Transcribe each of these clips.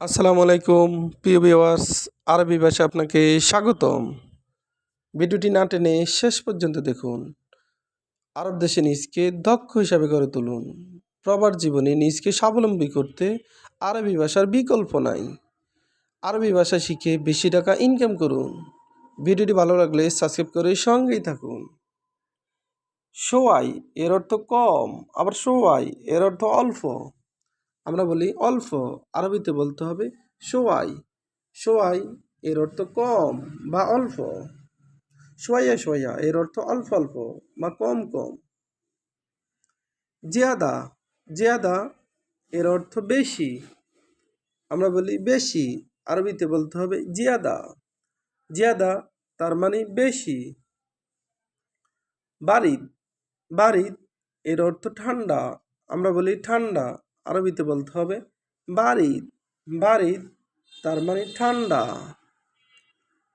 আসসালামু আলাইকুম প্রিয় ভিউয়ার্স, আরবি ভাষা আপনাকে স্বাগতম। ভিডিওটি না টেনে শেষ পর্যন্ত দেখুন। আরব দেশে নিজকে দক্ষ হিসাবে গড়ে তুলুন। প্রবাস জীবনে নিজকে স্বাবলম্বী করতে আরবি ভাষার বিকল্প নাই। আরবি ভাষা শিখে বেশি টাকা ইনকাম করুন। ভিডিওটি ভালো লাগলে সাবস্ক্রাইব করে সঙ্গেই থাকুন। সোয়াই এর অর্থ কম, আবার সোয়াই এর অর্থ অল্প। আমরা বলি অল্প, আরবিতে বলতে হবে সোয়াই। সোয়াই এর অর্থ কম বা অল্প। সোয়া সোয়া এর অর্থ অল্প অল্প বা কম কম। জিয়াদা, জিয়াদা এর অর্থ বেশি। আমরা বলি বেশি, আরবিতে বলতে হবে জিয়াদা। জিয়াদা তার মানে বেশি। বারিদ, বারিদ এর অর্থ ঠান্ডা। আমরা বলি ঠান্ডা, আরবিতে বলতে হবে বারিদ। বারিদ তার মানে ঠান্ডা।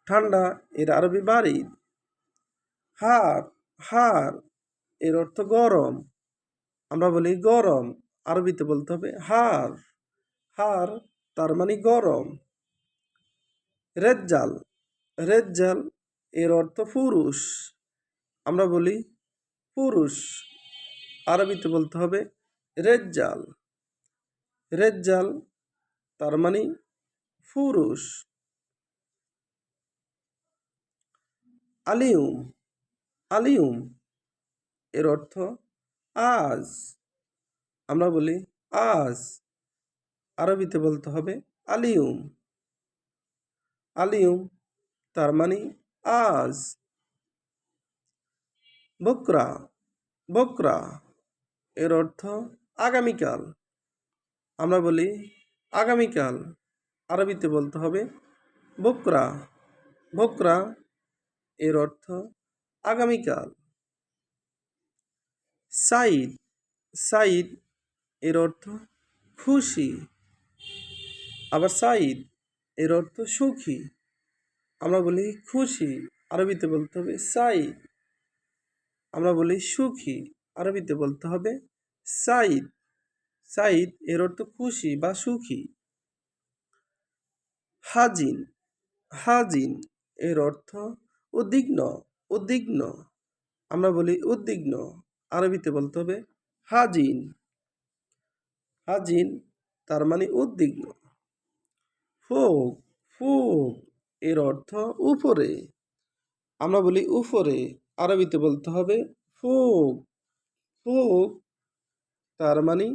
ঠান্ডা এর আরবি বারিদ। হার, হার এর অর্থ গরম। আমরা বলি গরম, আরবিতে বলতে হবে হার। হার তার মানে গরম। রেজ্জাল, রেজ্জাল এর অর্থ পুরুষ। আমরা বলি পুরুষ, আরবিতে বলতে হবে রেজ্জাল। রেজ্জাল তার মানে পুরুষ। আলিউম, আলিউম এর অর্থ আজ। আমরা বলি আজ, আরবিতে বলতে হবে আলিউম। আলিউম তার মানে আজ। বকরা, বকরা এর অর্থ আগামীকাল। আমরা বলি আগামীকাল, আরবিতে বলতে হবে বকরা। বকরা এর অর্থ আগামীকাল। সাইদ, সাইদ এর অর্থ খুশি। আবার সাইদ এর অর্থ সুখী। আমরা বলি খুশি, আরবিতে বলতে হবে সাইদ। আমরা বলি সুখী, আরবিতে বলতে হবে সাইদ। সাইদ এর অর্থ খুশি বা সুখী। হাজিন, হাজিন এর অর্থ উদ্বিগ্ন, উদ্বিগ্ন। আমরা বলি উদ্বিগ্ন, আরবিতে বলতে হবে হাজিন। হাজিন তার মানে উদ্বিগ্ন। ফোক, ফোক এর অর্থ উপরে। আমরা বলি উপরে, আরবিতে বলতে হবে ফোক। ফোক তার মানে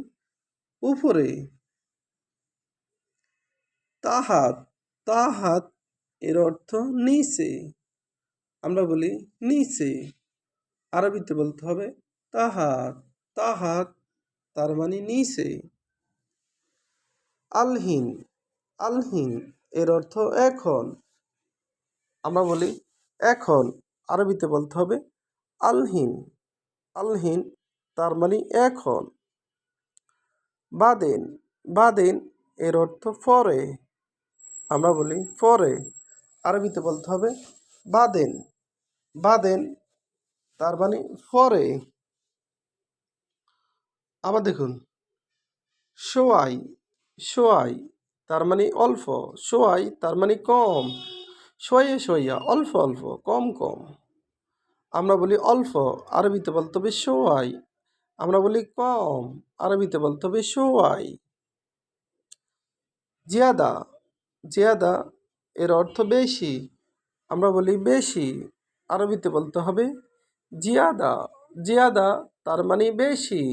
উপরে। তাহাত, তাহাত এর অর্থ নিচে। আমরা বলি নিচে, আরবিতে বলতে হবে তাহাত। তাহাত তার মানে নিচে। আলহিন, আলহিন এর অর্থ এখন। আমরা বলি এখন, আরবিতে বলতে হবে আলহিন। আলহিন তার মানে এখন। বাদেন, বাদেন এর অর্থ পরে। আমরা বলি পরে, আরবিতে বলতে হবে বাদেন। বাদেন তার মানে পরে। আবার দেখুন সোয়াই, সোয়াই তার মানে অল্প। সোয়াই তার মানে কম। সোয়া সোয়া অল্প অল্প, কম কম। আমরা বলি অল্প, আরবিতে বলতে হবে সোয়াই। আমরা বলি কম, আরবিতে বলতে হবে সোয়াই। জিয়াদা, জিয়াদা এর অর্থ বেশি। আমরা বলি বেশি, আরবিতে বলতে হবে জিয়াদা। জিয়াদা তার মানে বেশি।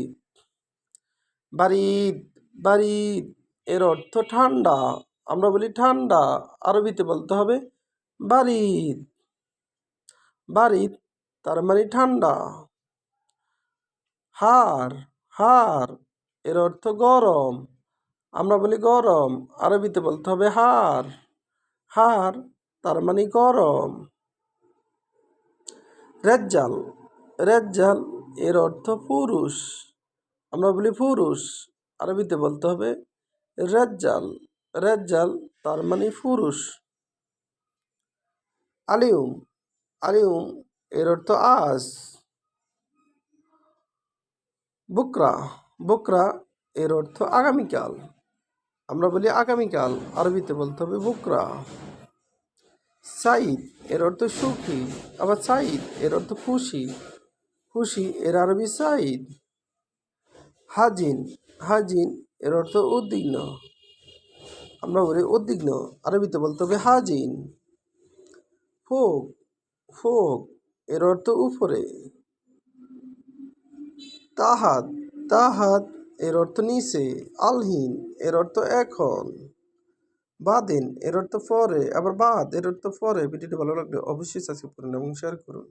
বারিদ, বারিদ এর অর্থ ঠান্ডা। আমরা বলি ঠান্ডা, আরবিতে বলতে হবে বারিদ। বারিদ তার মানে ঠান্ডা। হার, হার এর অর্থ গরম। আমরা বলি গরম, আরবিতে বলতে হবে হার। হার তার মানে গরম। রেজ্জাল, রেজ্জাল এর অর্থ পুরুষ। আমরা বলি পুরুষ, আরবিতে বলতে হবে রেজ্জাল। রেজ্জাল তার মানে পুরুষ। আলিউম, আলিউম এর অর্থ আজ। বুকরা, বুকরা এর অর্থ আগামীকাল। আমরা বলি আগামীকাল, আরবিতে বলতে হবে বুকরা। সাইদ এর অর্থ সুখী, আবার সাইদ এর অর্থ খুশি, খুশি এর আরবি সাইদ। হাজিন, হাজিন এর অর্থ উদ্বিগ্ন, আমরা বলি উদ্বিগ্ন, আরবিতে বলতে হবে হাজিন। ফোক, ফোক এর অর্থ উপরে। তাহাত, তাহাত এর অর্থ নিচে। আলহিন এর অর্থ এখন। বাদেন এর অর্থ পরে, আবার বাদ এর অর্থ পরে। ভিডিওটি ভালো লাগলে অবশ্যই সাবস্ক্রাইব করুন এবং শেয়ার করুন।